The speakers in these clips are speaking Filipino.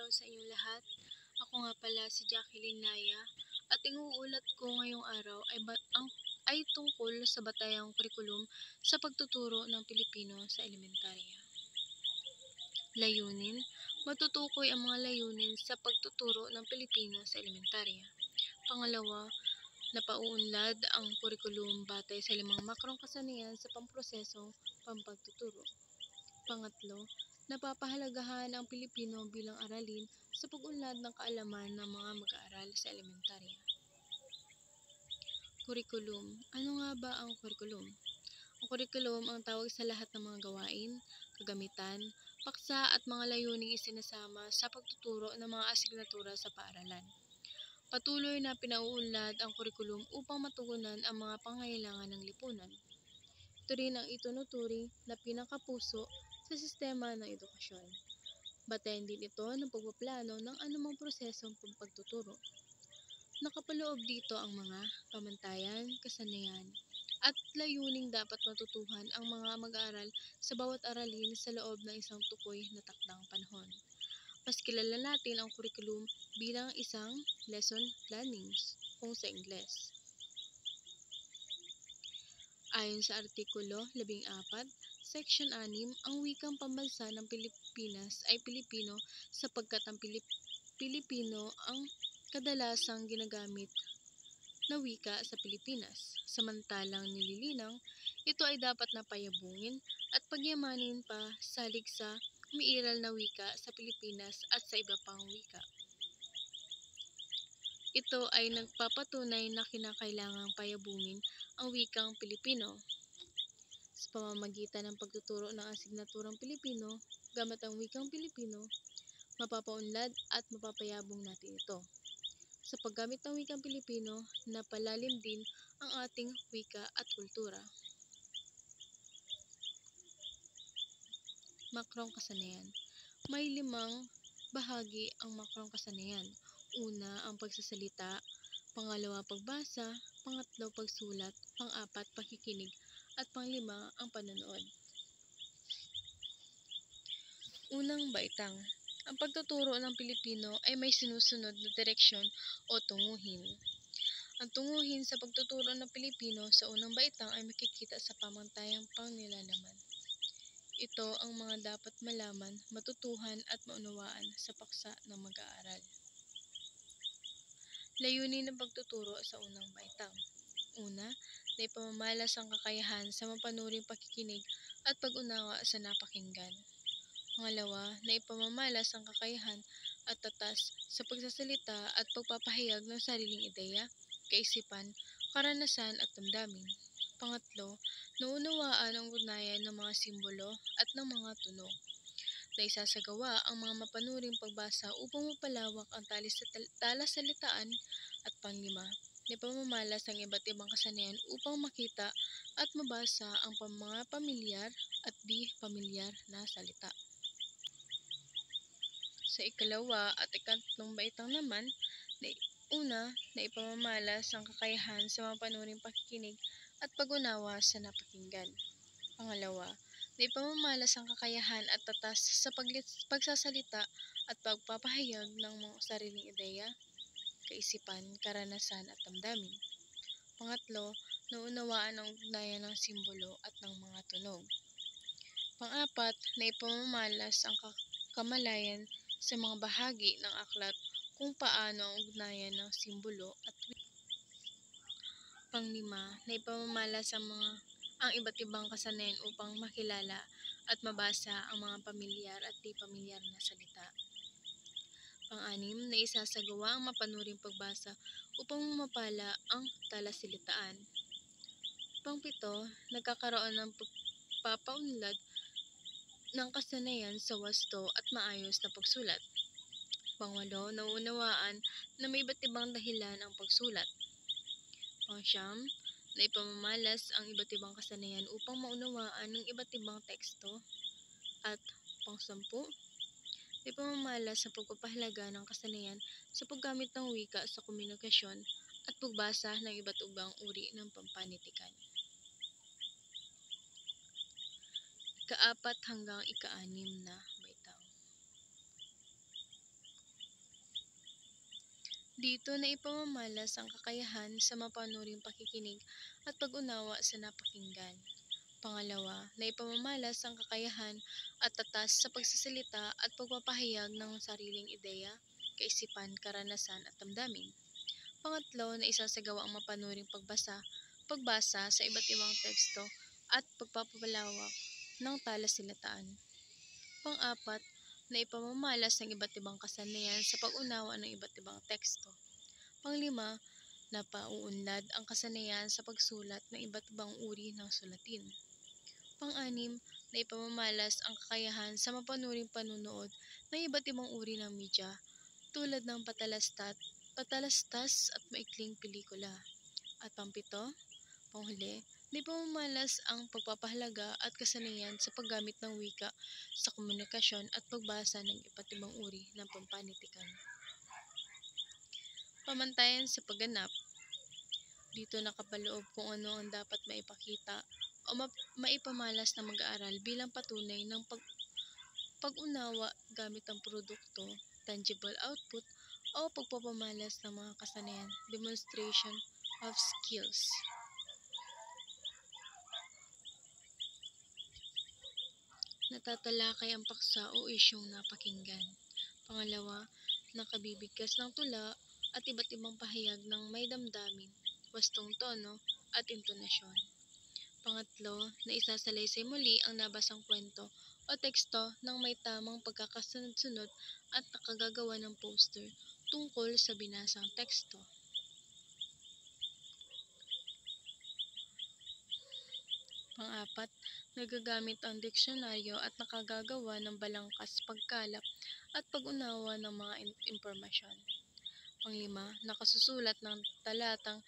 sa inyong lahat. Ako nga pala si Jacqueline Laya at inuulat ko ngayong araw ay tungkol sa batayang kurikulum sa pagtuturo ng Pilipino sa elementarya. Layunin, matutukoy ang mga layunin sa pagtuturo ng Pilipino sa elementarya. Pangalawa, napauunlad ang kurikulum batay sa 5 makrong kasanayan sa pamprosesong pampagtuturo. Pangatlo, napapahalagahan ang Pilipino bilang aralin sa pag-unlad ng kaalaman ng mga mag-aaral sa elementarya. Kurikulum. Ano nga ba ang kurikulum? Ang kurikulum ang tawag sa lahat ng mga gawain, kagamitan, paksa at mga layuning isinasama sa pagtuturo ng mga asignatura sa paaralan. Patuloy na pinauunlad ang kurikulum upang matugunan ang mga pangangailangan ng lipunan. Ito rin ang itunuturing na pinakapuso sa sistema ng edukasyon. Batayan din ito ng pagpaplano ng anumang prosesong pagtuturo. Nakapaloob dito ang mga pamantayan, kasanayan, at layuning dapat matutuhan ang mga mag-aaral sa bawat aralin sa loob ng isang tukoy na takdang panahon. Mas kilala natin ang kurikulum bilang isang lesson plannings kung sa Ingles. Ayon sa Artikulo 14, Section 6, ang wikang pambansa ng Pilipinas ay Pilipino sapagkat ang Pilipino ang kadalasang ginagamit na wika sa Pilipinas. Samantalang nililinang, ito ay dapat na payabungin at pagyamanin pa salig sa umiiral na wika sa Pilipinas at sa iba pang wika. Ito ay nagpapatunay na kinakailangang payabungin ang wikang Pilipino. Sa pamamagitan ng pagtuturo ng asignaturang Pilipino, gamit ang wikang Pilipino, mapapaunlad at mapapayabong natin ito. Sa paggamit ng wikang Pilipino, napalalim din ang ating wika at kultura. Makrong kasanayan. May 5 bahagi ang makrong kasanayan. Una, ang pagsasalita. Pangalawa, pagbasa. Pangatlo, pagsulat. Pang-apat, pakikinig. At pang-5, ang panonood. Unang baitang. Ang pagtuturo ng Pilipino ay may sinusunod na direksyon o tunguhin. Ang tunguhin sa pagtuturo ng Pilipino sa unang baitang ay makikita sa pamantayang pangnilalaman. Ito ang mga dapat malaman, matutuhan at maunawaan sa paksa ng mag-aaral. Layunin ng pagtuturo sa unang baitang. Una, na ipamamalas ang kakayahan sa mapanuring pakikinig at pag-unawa sa napakinggan. Pangalawa, na ipamamalas ang kakayahan at tatas sa pagsasalita at pagpapahayag ng sariling ideya, kaisipan, karanasan at damdamin. Pangatlo, naunawaan ang ugnayan ng mga simbolo at ng mga tunog. Na isasagawa ang mga mapanuring pagbasa upang mapalawak ang talasalitaan at pang-5, na ipamamalas ang iba't ibang kasanayan upang makita at mabasa ang mga pamilyar at di pamilyar na salita. Sa ikalawa at ikatlong baitang naman, una, na ipamamalas ang kakayahan sa mapanuring pakikinig at pag-unawa sa napakinggan. Pangalawa, na ipamamalas ang kakayahan at tatas sa pagsasalita at pagpapahayag ng mga sariling ideya, kaisipan, karanasan at damdamin. Pangatlo, naunawaan ang ugnayan ng simbolo at ng mga tunog. Pang-apat, na ipamamalas ang kamalayan sa mga bahagi ng aklat kung paano ang ugnayan ng simbolo at pang-5, na ipamamalas ang iba't ibang kasanayan upang makilala at mabasa ang mga pamilyar at di pamilyar na salita. Pang-6, na isasagawa ang mapanuring pagbasa upang mapala ang talasalitaan. Pang-7, nagkakaroon ng pagpapaunlad ng kasanayan sa wasto at maayos na pagsulat. Pang-8, nauunawaan na may iba't ibang dahilan ang pagsulat. Pang-9, na ipamamalas ang iba't ibang kasanayan upang maunawaan ng iba't ibang teksto. At pang-10, na ipamamalas ang pagpapahalaga ng kasanayan sa paggamit ng wika sa komunikasyon at pagbasa ng iba't ibang uri ng pampanitikan. Ika-4 hanggang ika-6 na baitang. Dito na ipamamalas ang kakayahan sa mapanuring pakikinig at pag-unawa sa napakinggan. Pangalawa, na ipamamalas ang kakayahan at tatas sa pagsasalita at pagpapahayag ng sariling ideya, kaisipan, karanasan at damdamin. Pangatlo, na isasagawa ang mapanuring pagbasa sa iba't ibang teksto at pagpapalawak ng talasalitaan. Pang-apat, na ipamamalas ng iba't ibang kasanayan sa pag-unawa ng iba't ibang teksto. Panglima, na pauunlad ang kasanayan sa pagsulat ng iba't ibang uri ng sulatin. Pang-anim, na ipamamalas ang kakayahan sa mapanuring panunood ng iba't ibang uri ng media tulad ng patalastas at maikling pelikula. At pang-pito, panghuli, na ipamamalas ang pagpapahalaga at kasanayan sa paggamit ng wika sa komunikasyon at pagbasa ng iba't ibang uri ng pampanitikan. Pamantayan sa pagganap. Dito nakapaloob kung ano ang dapat maipakita o maipamalas ng mag-aaral bilang patunay ng pag-unawa gamit ang produkto, tangible output, o pagpapamalas ng mga kasanayan, demonstration of skills. Natatalakay ang paksa o isyong napakinggan. Pangalawa, nakabibigkas ng tula at iba't ibang pahayag ng may damdamin, wastong tono at intonasyon. Pangatlo, na isasalaysay muli ang nabasang kwento o teksto ng may tamang pagkakasunod-sunod at nakagagawa ng poster tungkol sa binasang teksto. Pang-apat, nagagamit ang diksyonaryo at nakagagawa ng balangkas pagkalap at pag-unawa ng mga impormasyon. Panglima, nakasusulat ng talatang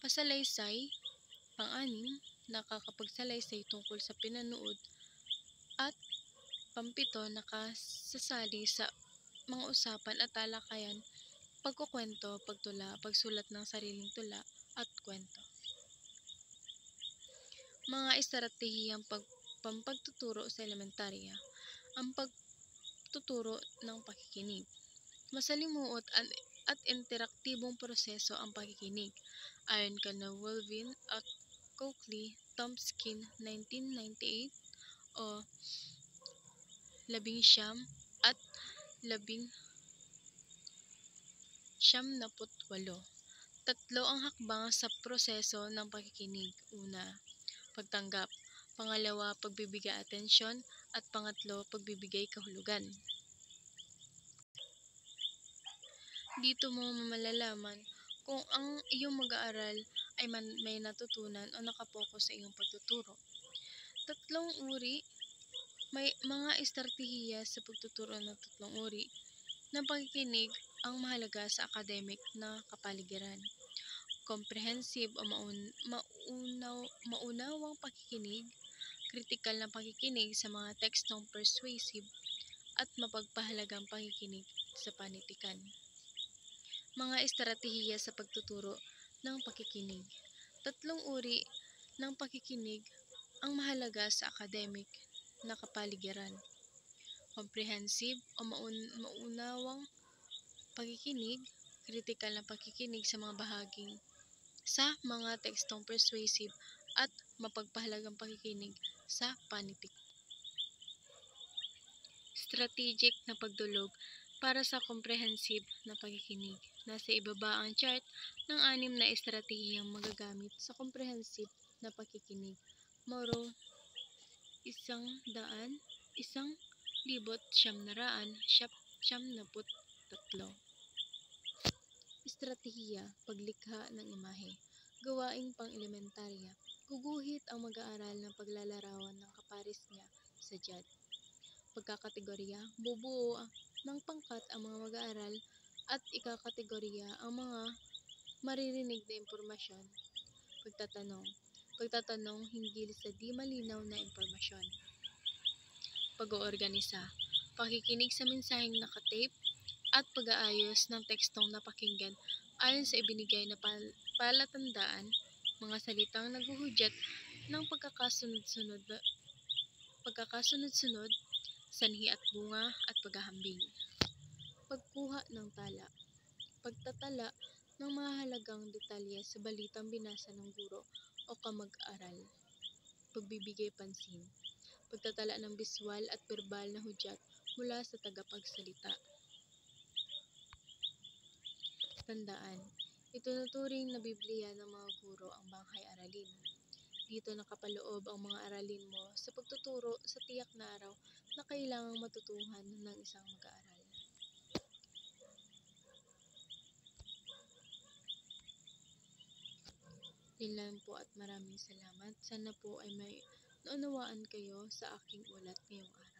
pasalaysay. Pang-anim, nakakapagsalaysay tungkol sa pinanood. At pang-pito, nakasasali sa mga usapan at talakayan, pagkukwento, pagtula, pagsulat ng sariling tula at kwento. Mga estratehiyang pampagtuturo sa elementarya. Ang pagtuturo ng pakikinig. Masalimuot at interaktibong proseso ang pakikinig. Ayon kina Wolvin at Coakley, Tomskin, 1998 o 19 at 1978. Tatlo ang hakbang sa proseso ng pakikinig. Una, pagtanggap. Pangalawa, pagbibigay atensyon. At pangatlo, pagbibigay kahulugan. Dito mo malalaman kung ang iyong mag-aaral ay may natutunan o nakapokus sa iyong pagtuturo. Tatlong uri. May mga estratehiya sa pagtuturo ng tatlong uri ng pakikinig ang mahalaga sa academic na kapaligiran. Comprehensive o maunawang pakikinig, kritikal na pakikinig sa mga tekstong persuasive, at mapagpahalagang pakikinig sa panitikan. Mga estratehiya sa pagtuturo ng pakikinig. Tatlong uri ng pakikinig ang mahalaga sa academic na kapaligiran. Comprehensive o maunawang pakikinig, kritikal na pakikinig sa mga bahaging sa mga tekstong persuasive at mapagpahalagang pakikinig sa panitikan. Strategic na pagdulog para sa comprehensive na pakikinig. Nasa ibaba ang chart ng 6 na estratehiyang magagamit sa comprehensive na pakikinig. Moro 1,973. Estratehiya, paglikha ng imahe. Gawaing pang-elementarya. Guguhit ang mag-aaral ng paglalarawan ng kapares niya sa JAD. Pagkakategorya, bubuo ng pangkat ang mga mag-aaral at ikakategorya ang mga maririnig na impormasyon. Pagtatanong hinggil sa di malinaw na impormasyon. Pag-oorganisa, pakikinig sa mensaheng nakatape at pag-aayos ng tekstong napakinggan ayon sa ibinigay na palatandaan, mga salitang naghuhudyat ng pagkakasunod-sunod, sanhi at bunga at paghahambing. Pagkuha ng tala. pagtatala ng mahalagang detalye sa balitang binasa ng guro o kamag-aral, pagbibigay pansin, pagtatala ng biswal at verbal na hudyat mula sa tagapagsalita. Tandaan, itinuturing na Biblia ng mga guro ang banghay-aralin. Dito nakapaloob ang mga aralin mo sa pagtuturo sa tiyak na araw na kailangang matutuhan ng isang mag-aaral. Yun lang po at maraming salamat. Sana po ay may naunawaan kayo sa aking ulat ngayong araw.